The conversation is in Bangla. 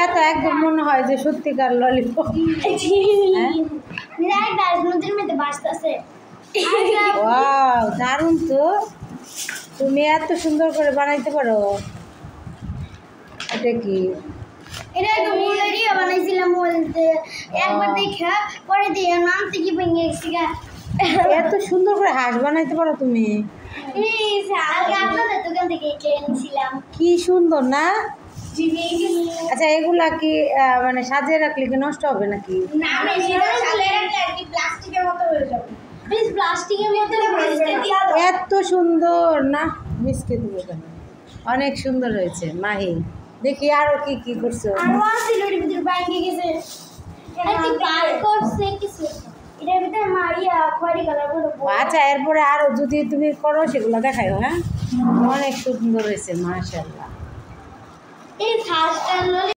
এটা তো একদম মনে হয় যে সত্যিকার ললিপপ। ওয়াও, দারুণ তো। তুমি এত সুন্দর করে বানাইতে পারো। এটা কি? এটা তো মুলেরিয়া বানাইছিলাম বলতে একবার দেখা পরে দিয়ে নাম থেকে ভেঙে গেছি গা। এত সুন্দর করে হাঁস বানাইতে পারো তুমি। আগে আপনাদের দোকান থেকে কিনেছিলাম। কি সুন্দর না? আচ্ছা, এগুলা কি মানে সাজিয়ে রাখলে কি নষ্ট হবে নাকি? না সাজিয়ে রাখলে আর কি প্লাস্টিকের মতো হয়ে যাবে। প্লাস্টিকের মতো এত সুন্দর না, মিসকে দিব কেন? অনেক সুন্দর হয়েছে মাহি। দেখি আরো কি কি করছো। আরো আছে লড়ি ভিতর বাইরে গেছে। একটু বার করছে কিছু। এটার ভিতর মারিয়া খয়রি কালার করে। আচ্ছা, এরপরে আরো যদি তুমি করো সেগুলো দেখাইও। হ্যাঁ, অনেক সুন্দর হয়েছে মাশাআল্লাহ। এই হাঁসটা